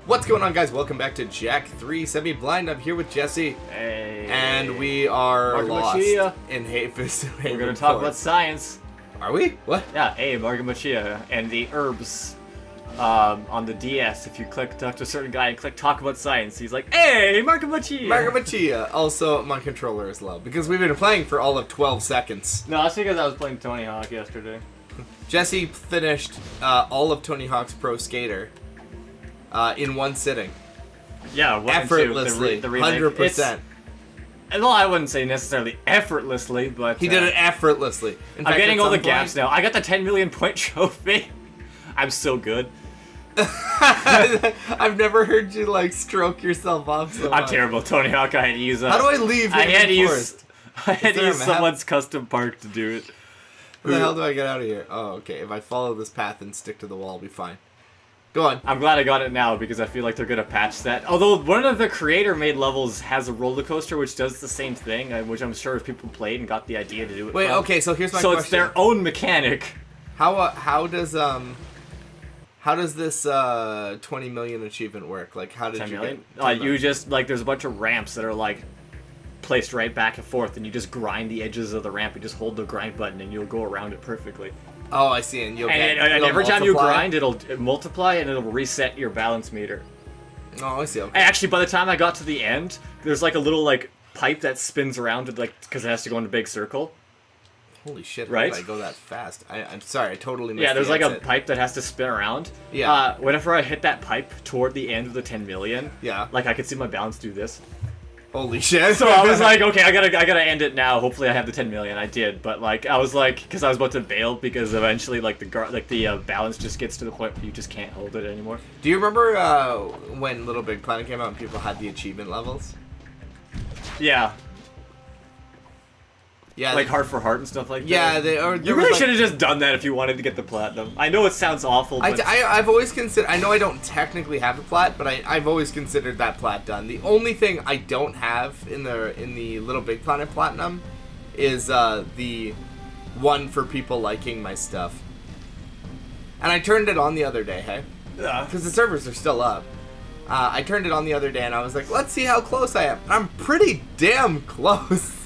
What's going on, guys? Welcome back to Jack 3 Semi-Blind. I'm here with Jesse. Hey. And we are lost in Hafis. We're going to talk about science. Are we? What? Yeah, Margamachia and the herbs on the DS. If you talk to a certain guy and click talk about science, he's like, hey, Margamachia! Margamachia. Also, my controller is low because we've been playing for all of 12 seconds. No, that's because I was playing Tony Hawk yesterday. Jesse finished all of Tony Hawk's Pro Skater in one sitting. Yeah, effortlessly, 100%. Well, I wouldn't say necessarily effortlessly, but he did it effortlessly. In fact, I'm getting all the gaps now. I got the 10 million point trophy. I'm so good. I've never heard you like stroke yourself off so much. I'm terrible, Tony Hawk. I had to use. How do I leave? I had to use someone's custom park to do it. Where the hell do I get out of here? Oh, okay. If I follow this path and stick to the wall, I'll be fine. Go on. I'm glad I got it now because I feel like they're gonna patch that. Although one of the creator-made levels has a roller coaster which does the same thing, which I'm sure if people played and got the idea to do it. Wait, okay. So here's my question. So it's their own mechanic. How does this 20 million achievement work? Like, how did 10 you million? get? You just like there's a bunch of ramps that are like placed right back and forth, and you just grind the edges of the ramp. You just hold the grind button, and you'll go around it perfectly. Oh, I see. And you'll and every time you grind, it'll multiply and it'll reset your balance meter. Oh, I see. Okay. Actually, by the time I got to the end, there's like a little like pipe that spins around, like because it has to go in a big circle. Holy shit! Right? How did I go that fast? I'm sorry. I totally missed. Yeah, there's the like exit. a pipe that has to spin around. Yeah. Whenever I hit that pipe toward the end of the 10 million, yeah, like I could see my balance do this. Holy shit! So I was like, okay, I gotta end it now. Hopefully, I have the 10 million. I did, but like I was like, because I was about to bail because eventually, like the balance just gets to the point where you just can't hold it anymore. Do you remember when Little Big Planet came out and people had the achievement levels? Yeah. Yeah, like Heart for Heart and stuff like that. Yeah, you really should have just done that if you wanted to get the platinum. I know it sounds awful, but I've always considered. I know I don't technically have the plat, but I've always considered that plat done. The only thing I don't have in the Little Big Planet platinum is the one for people liking my stuff. And I turned it on the other day, hey, because the servers are still up. I turned it on the other day, and I was like, let's see how close I am. I'm pretty damn close.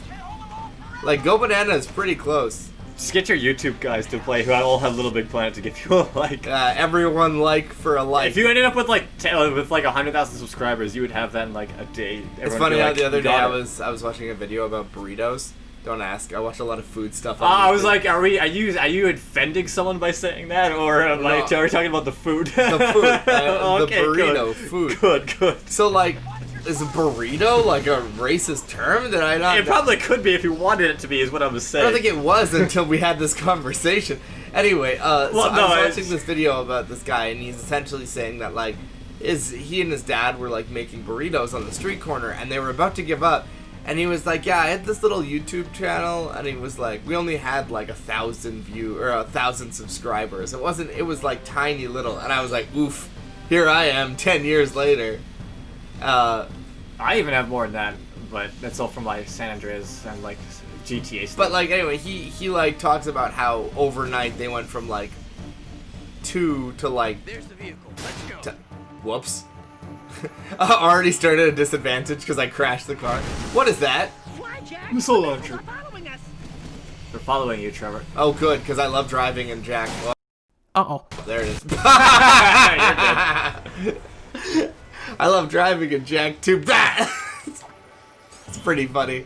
Like, Go Banana is pretty close. Just get your YouTube guys to play who all have Little Big Planet to give you a like. Everyone like for a like. If you ended up with like 100,000 subscribers, you would have that in like a day. It's funny how the other day I was watching a video about burritos. Don't ask. I watch a lot of food stuff. I was like, are you offending someone by saying that, or are we talking about the food? The food. Okay, the burrito good. food. Good. So like, is a burrito like a racist term? Did I not? It probably could be if you wanted it to be, is what I was saying. I don't think it was until we had this conversation. Anyway, I was watching this video about this guy, and he's essentially saying that like, he and his dad were like making burritos on the street corner, and they were about to give up. And he was like, yeah, I had this little YouTube channel, and he was like, we only had like 1,000 subscribers. It was like tiny little, and I was like, oof, here I am 10 years later. I even have more than that, but that's all from my San Andreas and like GTA stuff. But like anyway, he like talks about how overnight they went from like 2 to like. There's the vehicle. Let's go. Whoops. Already started at a disadvantage because I crashed the car. What is that? Missile launcher. They're following you, Trevor. Oh, good, because I love driving in Jack. Uh-oh. There it is. I love driving in Jack too. It's pretty funny.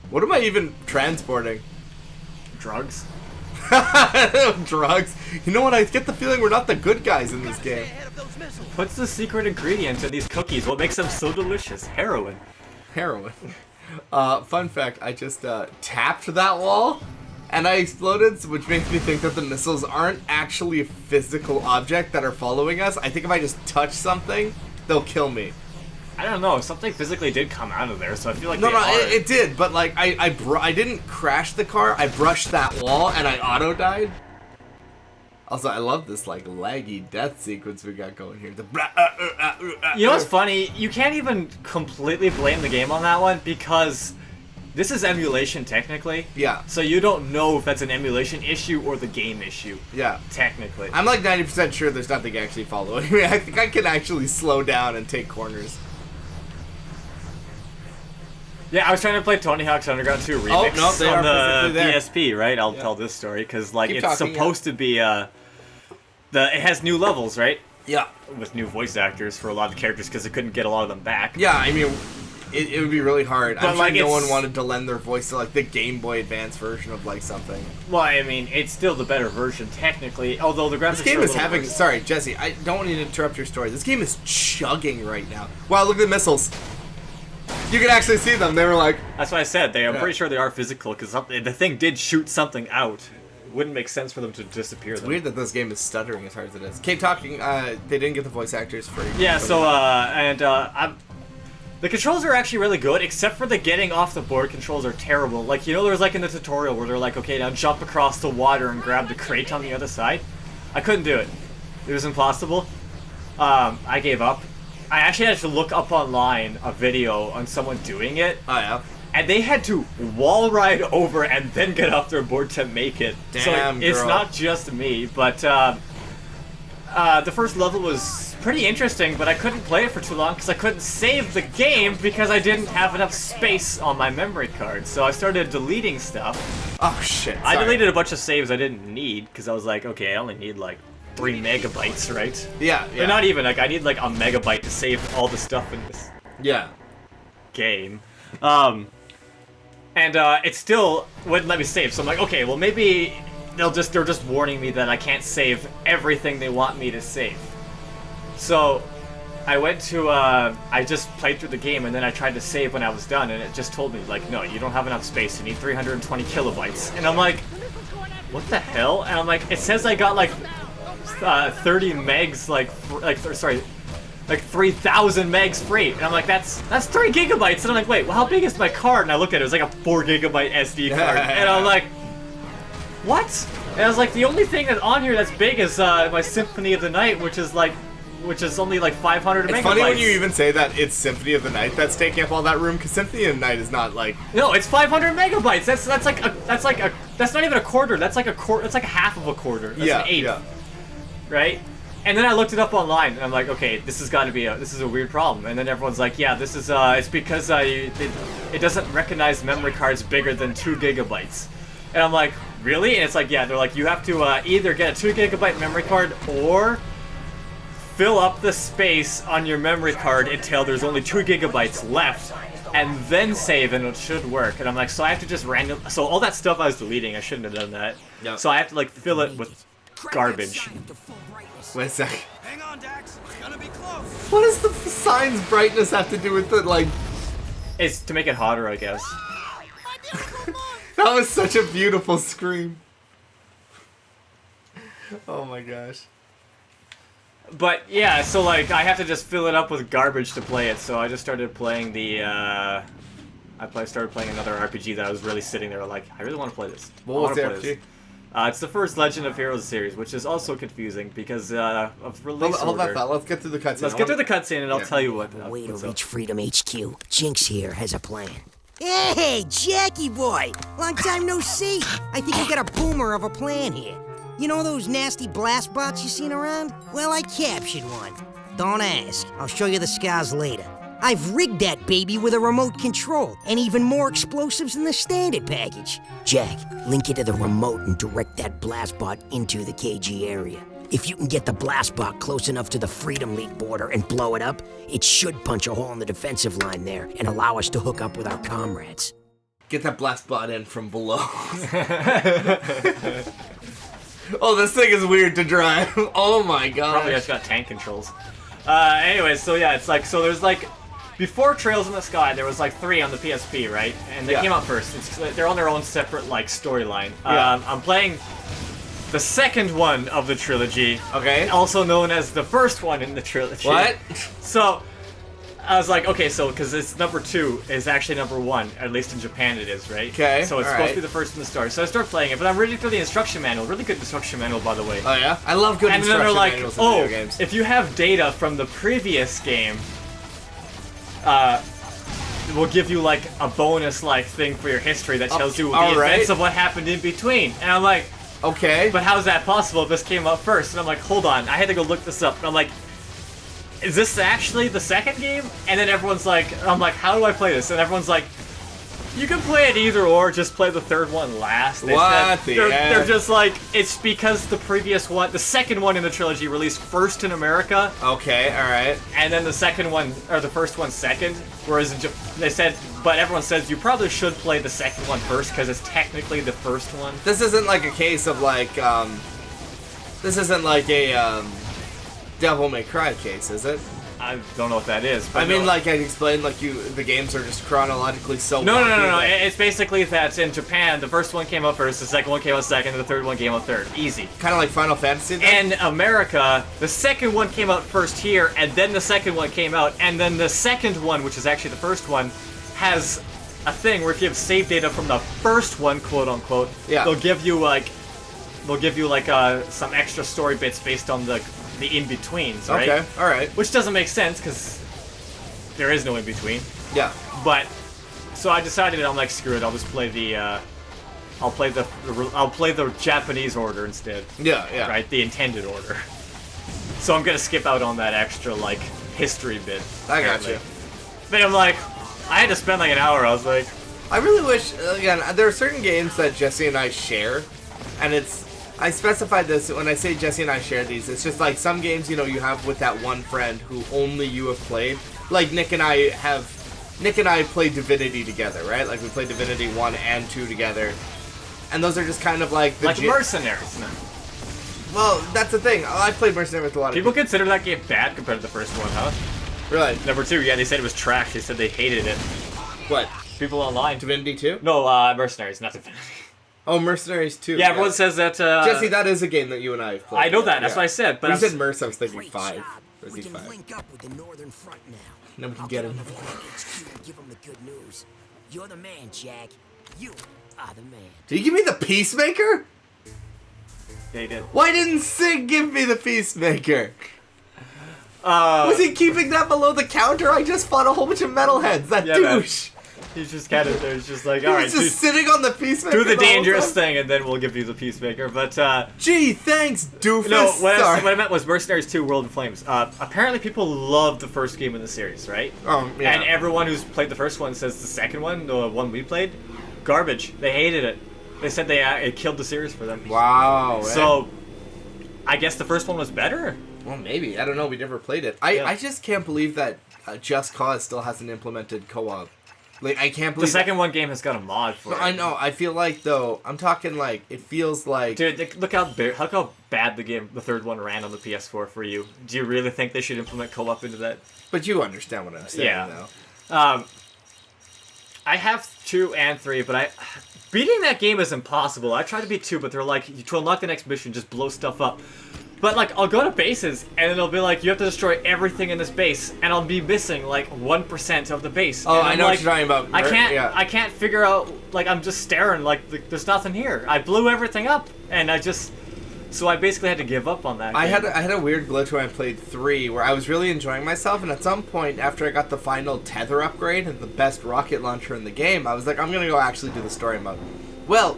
What am I even transporting? Drugs? Drugs? You know what? I get the feeling we're not the good guys in this game. What's the secret ingredient in these cookies? What makes them so delicious? Heroin. Heroin. Fun fact, I just tapped that wall and I exploded, which makes me think that the missiles aren't actually a physical object that are following us. I think if I just touch something, they'll kill me. I don't know. Something physically did come out of there, so I feel like it did. But like, I didn't crash the car. I brushed that wall and I auto died. Also, I love this like laggy death sequence we got going here. You know what's funny? You can't even completely blame the game on that one because this is emulation technically. Yeah. So you don't know if that's an emulation issue or the game issue. Yeah. Technically. I'm like 90% sure there's nothing actually following me. I think I can actually slow down and take corners. Yeah, I was trying to play Tony Hawk's Underground 2 remix Oh, no, they on are the there. PSP, right? I'll tell this story because like Keep it's talking, supposed to be it has new levels, right? Yeah. With new voice actors for a lot of the characters because they couldn't get a lot of them back. Yeah, I mean, it would be really hard. But, I'm like, sure no it's- one wanted to lend their voice to like the Game Boy Advance version of like something. Well, I mean, it's still the better version technically, although the graphics This game are a is little having. worse. Sorry, Jesse. I don't want you to interrupt your story. This game is chugging right now. Wow, look at the missiles. You can actually see them. They were like. That's what I said. I'm Yeah. pretty sure they are physical because the thing did shoot something out. It wouldn't make sense for them to disappear. It's weird that this game is stuttering as hard as it is. Keep talking. They didn't get the voice actors for. Yeah. So the controls are actually really good, except for the getting off the board controls are terrible. Like, you know, there's like in the tutorial where they're like, okay, now jump across the water and grab the crate on the other side. I couldn't do it. It was impossible. I gave up. I actually had to look up online a video on someone doing it, Oh yeah. and they had to wall ride over and then get off their board to make it. Damn, so it's girl. not just me, but the first level was pretty interesting, but I couldn't play it for too long because I couldn't save the game because I didn't have enough space on my memory card. So I started deleting stuff. Oh shit. I sorry. deleted a bunch of saves I didn't need because I was like, okay, I only need like 3 megabytes, right? Yeah. But not even, like, I need like a megabyte to save all the stuff in this Yeah. game. It still wouldn't let me save, so I'm like, okay, well maybe they're just warning me that I can't save everything they want me to save. So I went to I just played through the game and then I tried to save when I was done and it just told me like, no, you don't have enough space, you need 320 kilobytes. And I'm like, what the hell? And I'm like, it says I got like 30 megs like 3,000 megs free, and I'm like, that's 3 gigabytes, and I'm like, wait, well, how big is my card? And I look at it, it was like a 4 gigabyte SD card, and I'm like, what? And I was like, the only thing that's on here that's big is my Symphony of the Night, which is only like 500 megabytes. It's funny when you even say that it's Symphony of the Night that's taking up all that room, because Symphony of the Night is not like. No, it's 500 megabytes. That's not even a quarter. That's like a quarter. That's like half of a quarter. That's an eighth. Yeah. Right? And then I looked it up online, and I'm like, okay, this is a weird problem. And then everyone's like, yeah, this is it's because it doesn't recognize memory cards bigger than 2 gigabytes. And I'm like, really? And it's like, yeah, they're like, you have to either get a 2 gigabyte memory card or fill up the space on your memory card until there's only 2 gigabytes left, and then save, and it should work. And I'm like, so I have to just so all that stuff I was deleting, I shouldn't have done that. Yep. So I have to like fill it with garbage. Wait a sec. Hang on, Dax. It's gonna be close. What does the sign's brightness have to do with the like? It's to make it hotter, I guess. That was such a beautiful scream. Oh my gosh. But yeah, so like I have to just fill it up with garbage to play it. So I just started playing started playing another RPG that I was really sitting there like, I really want to play this. What was the I wanna play RPG? this. It's the first Legend of Heroes series, which is also confusing because of release Hold that order. thought. Let's get through the cutscene. Let's get through the cutscene and I'll Yeah. tell you what. Way to what's up. reach Freedom HQ. Jinx here has a plan. Hey, Jackie boy! Long time no see. I think we got a boomer of a plan here. You know those nasty blast bots you seen around? Well, I captured one. Don't ask. I'll show you the scars later. I've rigged that baby with a remote control and even more explosives than the standard package. Jack, link it to the remote and direct that blast bot into the KG area. If you can get the blast bot close enough to the Freedom League border and blow it up, it should punch a hole in the defensive line there and allow us to hook up with our comrades. Get that blast bot in from below. Oh, this thing is weird to drive. Oh my god. Probably just got tank controls. Anyways, so yeah, it's like, so there's like, before Trails in the Sky, there was like 3 on the PSP, right? And they Yeah. came out first. They're on their own separate like storyline. Yeah. I'm playing the second one of the trilogy, Okay. also known as the first one in the trilogy. What? So I was like, okay, so because it's number 2 is actually number 1, at least in Japan it is, right? Okay, So it's supposed alright. to be the first in the story. So I start playing it, but I'm reading through the instruction manual. Really good instruction manual, by the way. Oh yeah. I love good And then they're instruction like, manuals in oh, video games. if you have data from the previous game, we'll give you like a bonus like thing for your history that tells you the all right. events of what happened in between. And I'm like, Okay. but how is that possible if this came out first? And I'm like, hold on, I had to go look this up. And I'm like, is this actually the second game? And then everyone's like, I'm like, how do I play this? And everyone's like, you can play it either or, just play the third one last. What the they're heck? just like, it's because the previous one, the second one in the trilogy released first in America, Okay, alright. and then the second one, or the first one second, whereas they said, but everyone says you probably should play the second one first because it's technically the first one. This isn't like a case of like, this isn't like a, Devil May Cry case, is it? I don't know what that is. But I mean, no. like I explained, like the games are just chronologically so. No. wonky. It's basically that in Japan, the first one came out first, the second one came out second, and the third one came out third. Easy. Kind of like Final Fantasy. Then? In America, the second one came out first here, and then the second one came out, and then the second one, which is actually the first one, has a thing where if you have save data from the first one, quote unquote, Yeah. they'll give you like some extra story bits based on the in-betweens, right? Okay, all right. Which doesn't make sense because there is no in-between. Yeah. But so I decided I'm like, screw it, I'll just play the I'll play the Japanese order instead. Yeah, yeah. Right, the intended order. So I'm gonna skip out on that extra like history bit. I got apparently. you. But I'm like, I had to spend like an hour. I was like, I really wish, again, there are certain games that Jesse and I share, and I specified this when I say Jesse and I share these. It's just like some games, you know, you have with that one friend who only you have played. Like Nick and I played Divinity together, right? Like we played Divinity 1 and 2 together. And those are just kind of like the Mercenaries. No. Well, that's the thing. I played Mercenaries with a lot of People consider that game bad compared to the first one, huh? Really? Number 2, yeah, they said it was trash. They said they hated it. What? People online. Divinity 2? No, Mercenaries, not Divinity. Oh, Mercenaries 2. Yeah, everyone says that. Jesse, that is a game that you and I have played. I know that. That's what I said. But When I'm you said Merce, I was thinking Great 5. job. Or is We he can 5? link up with the Northern Front now. No, we can I'll get get him. on the phone to HQ and give him the good news. You're the man, Jack. You are the man. Did you give me the Peacemaker? They did. Why didn't Sig give me the Peacemaker? Was he keeping that below the counter? I just fought a whole bunch of metalheads. That Yeah, man. douche. He's just kind of there's just like, He all right, was just sitting on the Peacemaker. do the whole dangerous time. thing, and then we'll give you the Peacemaker. But Gee, thanks, doofus. no, what Sorry. I meant was Mercenaries 2: World in Flames. Apparently, people love the first game in the series, right? Yeah. And everyone who's played the first one says the second one, the one we played, garbage. They hated it. They said it killed the series for them. Wow. So, I guess the first one was better. Well, maybe. I don't know. We never played it. Yeah. I just can't believe that Just Cause still hasn't implemented co-op. Like, I can't The believe second one game has got a mod for No, it. I know. I feel like, though, I'm talking like, it feels like... Dude, look how bad the third one ran on the PS4 for you. Do you really think they should implement co-op into that? But you understand what I'm saying, Yeah. though. I have 2 and 3, but beating that game is impossible. I tried to beat 2, but they're like, to unlock the next mission, just blow stuff up. But like, I'll go to bases, and it'll be like, you have to destroy everything in this base, and I'll be missing like 1% of the base. Oh, And I I'm know like, what you're talking about. I can't figure out, like, I'm just staring, like, there's nothing here. I blew everything up, and so I basically had to give up on that I game. had a weird glitch when I played 3 where I was really enjoying myself, and at some point after I got the final tether upgrade and the best rocket launcher in the game, I was like, I'm gonna go actually do the story mode. Well,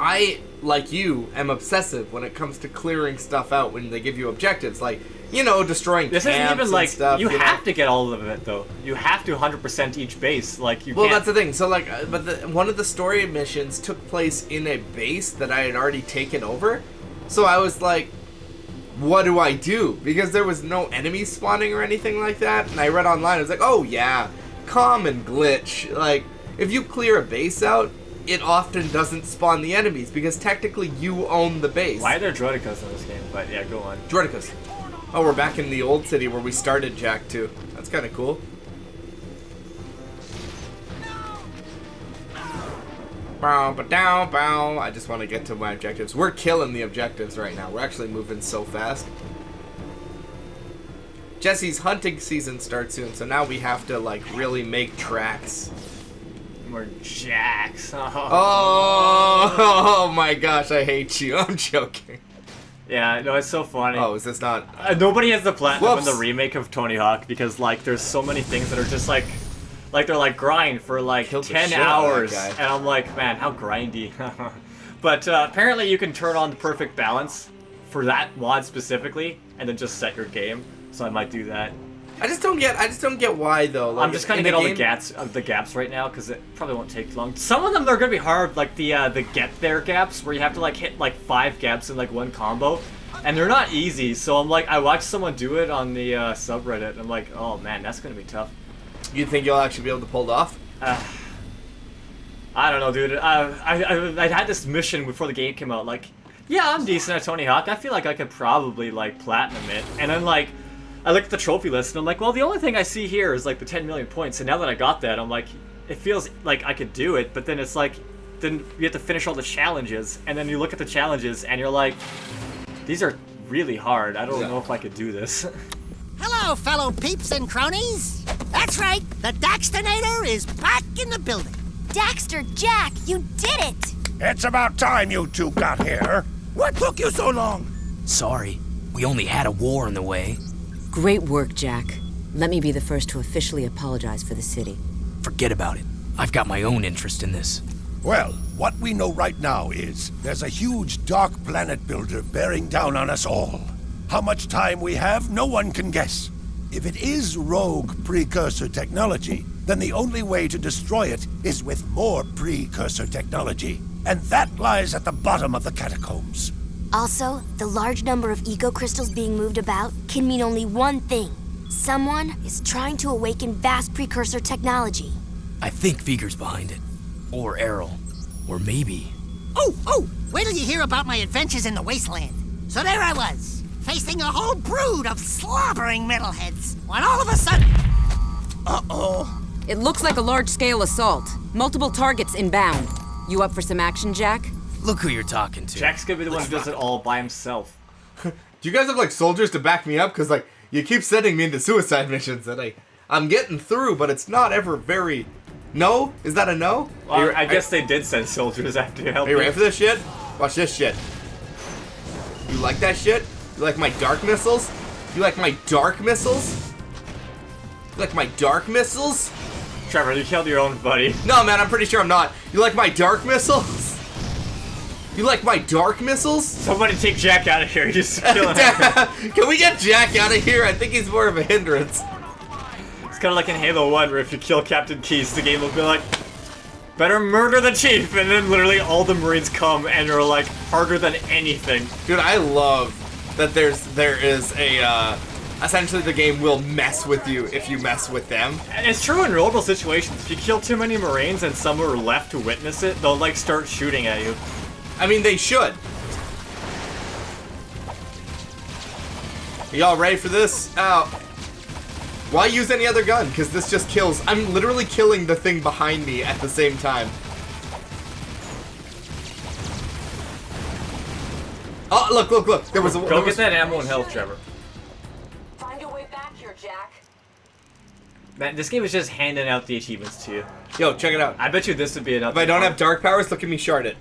I, like you, am obsessive when it comes to clearing stuff out when they give you objectives, like, you know, destroying This camps isn't even and like, stuff. you know? have to get all of it, though. You have to 100% each base. Like, you Well, can't... that's the thing. So, like, one of the story missions took place in a base that I had already taken over. So I was like, what do I do? Because there was no enemies spawning or anything like that. And I read online, I was like, oh, yeah, common glitch. Like, if you clear a base out, it often doesn't spawn the enemies because technically you own the base. Why are there Droidicas in this game? But yeah, go on. Droidicas. Oh, we're back in the old city where we started, Jack, too. That's kind of cool. Bow, ba down, bow. I just want to get to my objectives. We're killing the objectives right now. We're actually moving so fast. Jesse's hunting season starts soon, so now we have to, like, really make tracks. We're jacks. Oh my gosh, I hate you. I'm joking. Yeah, no, it's so funny. Oh, is this not... Nobody has the platinum in Whoops. the remake of Tony Hawk because, like, there's so many things that are just, like... Like they're like grind for like Killed the 10 shit out of that hours, guy. and I'm like, man, how grindy. But apparently you can turn on the perfect balance for that mod specifically, and then just set your game. So I might do that. I just don't get why though. Like, I'm just gonna get all the gaps right now because it probably won't take long. Some of them are gonna be hard, like the get there gaps where you have to like hit like 5 gaps in like one combo, and they're not easy. So I'm like, I watched someone do it on the subreddit, and I'm like, oh man, that's gonna be tough. You think you'll actually be able to pull it off? I don't know, dude. I had this mission before the game came out. Like, yeah, I'm decent at Tony Hawk. I feel like I could probably like platinum it, and then like. I looked at the trophy list and I'm like, well, the only thing I see here is like the 10 million points. And now that I got that, I'm like, it feels like I could do it. But then it's like, then you have to finish all the challenges. And then you look at the challenges and you're like, these are really hard. I don't know if I could do this. Hello, fellow peeps and cronies. That's right, the Daxtonator is back in the building. Daxter, Jack, you did it! It's about time you two got here. What took you so long? Sorry, we only had a war in the way. Great work, Jack. Let me be the first to officially apologize for the city. Forget about it. I've got my own interest in this. Well, what we know right now is there's a huge dark planet builder bearing down on us all. How much time we have, no one can guess. If it is rogue precursor technology, then the only way to destroy it is with more precursor technology. And that lies at the bottom of the catacombs. Also, the large number of eco crystals being moved about can mean only one thing. Someone is trying to awaken vast precursor technology. I think Viger's behind it. Or Errol. Or maybe... Oh, wait till you hear about my adventures in the wasteland. So there I was, facing a whole brood of slobbering metalheads, when all of a sudden... Uh-oh. It looks like a large-scale assault. Multiple targets inbound. You up for some action, Jack? Look who you're talking to. Jack's gonna be the one who does it all by himself. Do you guys have like soldiers to back me up? Because like you keep sending me into suicide missions that I'm getting through, but it's not ever very. No? Is that a no? Well, I guess they did send soldiers after you help. Are you ready for this shit? Watch this shit. You like that shit? You like my dark missiles? You like my dark missiles? You like my dark missiles? Trevor, you killed your own buddy. No, man, I'm pretty sure I'm not. You like my dark missiles? You like my dark missiles? Somebody take Jack out of here. He's killing him. Can we get Jack out of here? I think he's more of a hindrance. It's kind of like in Halo 1 where if you kill Captain Keyes, the game will be like, better murder the chief, and then literally all the Marines come and are like harder than anything. Dude, I love that there is a essentially the game will mess with you if you mess with them. And it's true in real-world situations. If you kill too many Marines and some are left to witness it, they'll like start shooting at you. I mean, they should. Are y'all ready for this? Why use any other gun? Because this just kills. I'm literally killing the thing behind me at the same time. Oh, look. There was a... Go get that ammo and health, Trevor. Find your way back here, Jack. Man, this game is just handing out the achievements to you. Yo, check it out. I bet you this would be another. If I don't have dark powers, look at me shard it.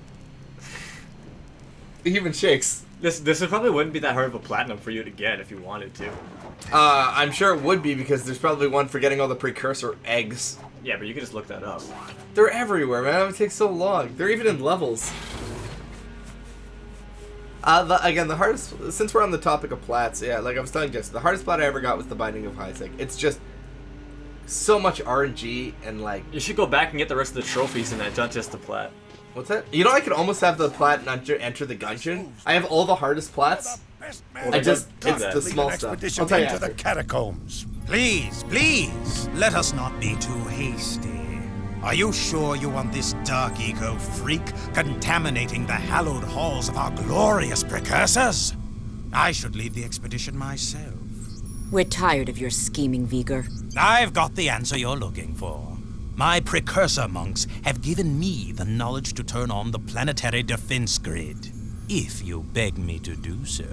It even shakes. This probably wouldn't be that hard of a platinum for you to get if you wanted to. I'm sure it would be because there's probably one for getting all the precursor eggs. Yeah, but you can just look that up. They're everywhere, man. It takes so long. They're even in levels. Again, the hardest, since we're on the topic of plats, yeah, like I was telling Jess, the hardest plat I ever got was the Binding of Isaac. It's just so much RNG and like... You should go back and get the rest of the trophies in that, not just the plat. What's that? You know, I could almost have the plat not enter the dungeon. I have all the hardest plats. I just, it's the small stuff. I'll tell you into after. the catacombs. Please, let us not be too hasty. Are you sure you want this dark eco freak contaminating the hallowed halls of our glorious precursors? I should lead the expedition myself. We're tired of your scheming, Viger. I've got the answer you're looking for. My precursor monks have given me the knowledge to turn on the planetary defense grid, if you beg me to do so.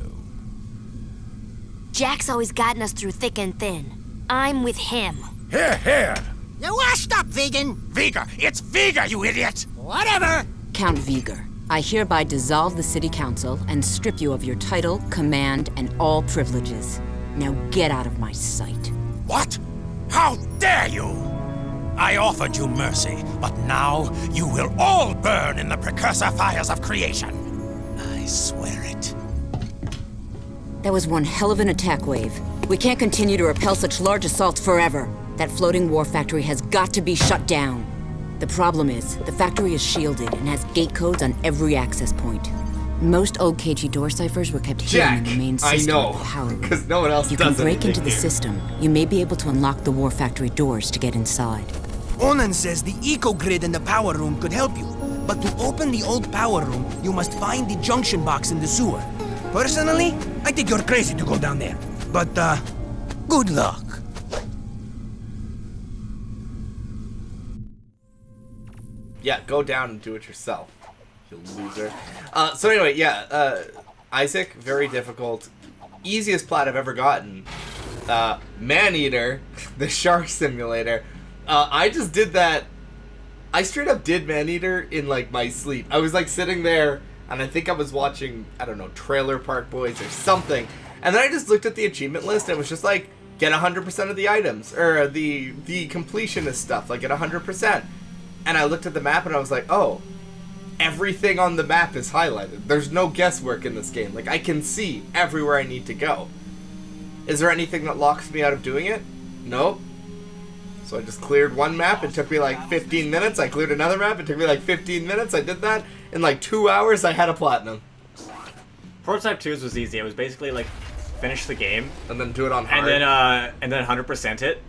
Jack's always gotten us through thick and thin. I'm with him. Here. You're washed up, vegan. Viger! It's Viger, you idiot! Whatever. Count Viger, I hereby dissolve the city council and strip you of your title, command, and all privileges. Now get out of my sight. What? How dare you! I offered you mercy, but now you will all burn in the precursor fires of creation. I swear it. That was one hell of an attack wave. We can't continue to repel such large assaults forever. That floating war factory has got to be shut down. The problem is, the factory is shielded and has gate codes on every access point. Most old KG door ciphers were kept hidden in the main system of the power room. Because no one else If you does can break anything into the here. system, you may be able to unlock the war factory doors to get inside. Onan says the eco-grid in the power room could help you. But to open the old power room, you must find the junction box in the sewer. Personally, I think you're crazy to go down there. But, good luck. Yeah, go down and do it yourself, you loser. So anyway, yeah, Isaac, very difficult. Easiest plat I've ever gotten. Maneater, the shark simulator. I just did that. I straight up did Maneater in, like, my sleep. I was, like, sitting there, and I think I was watching, I don't know, Trailer Park Boys or something. And then I just looked at the achievement list, and it was just like, get 100% of the items, or the completionist stuff, like, at 100%. And I looked at the map, and I was like, oh, everything on the map is highlighted. There's no guesswork in this game. Like, I can see everywhere I need to go. Is there anything that locks me out of doing it? Nope. So I just cleared one map. It took me like 15 minutes. I cleared another map. It took me like 15 minutes. I did that. In like 2 hours, I had a platinum. Prototype 2's was easy. It was basically like finish the game And then do it on hard. and then 100% it,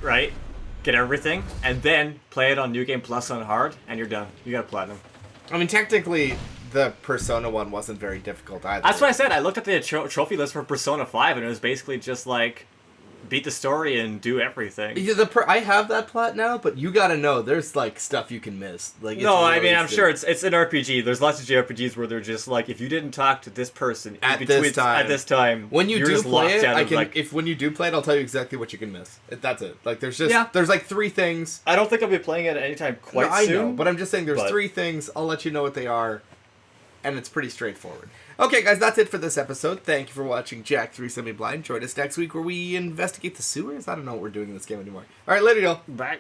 right? Get everything, and then play it on New Game Plus on hard, and you're done. You got a platinum. I mean, technically, the Persona one wasn't very difficult either. That's what I said. I looked at the trophy list for Persona 5, and it was basically just like beat the story and do everything. Yeah, I have that plot now, but you gotta know, there's like stuff you can miss. Like, it's No, I really mean, I'm stupid. sure it's an RPG. There's lots of JRPGs where they're just like, if you didn't talk to this person At in this between time. at this time, When you you're do just play locked it, out I of, can. like, When you do play it, I'll tell you exactly what you can miss. That's it. Like, there's just Yeah. there's like 3 things. I don't think I'll be playing it anytime quite I soon. know, but I'm just saying there's but- 3 things. I'll let you know what they are, and it's pretty straightforward. Okay, guys, that's it for this episode. Thank you for watching Jack 3 Semi-Blind. Join us next week where we investigate the sewers. I don't know what we're doing in this game anymore. All right, later, y'all. Bye.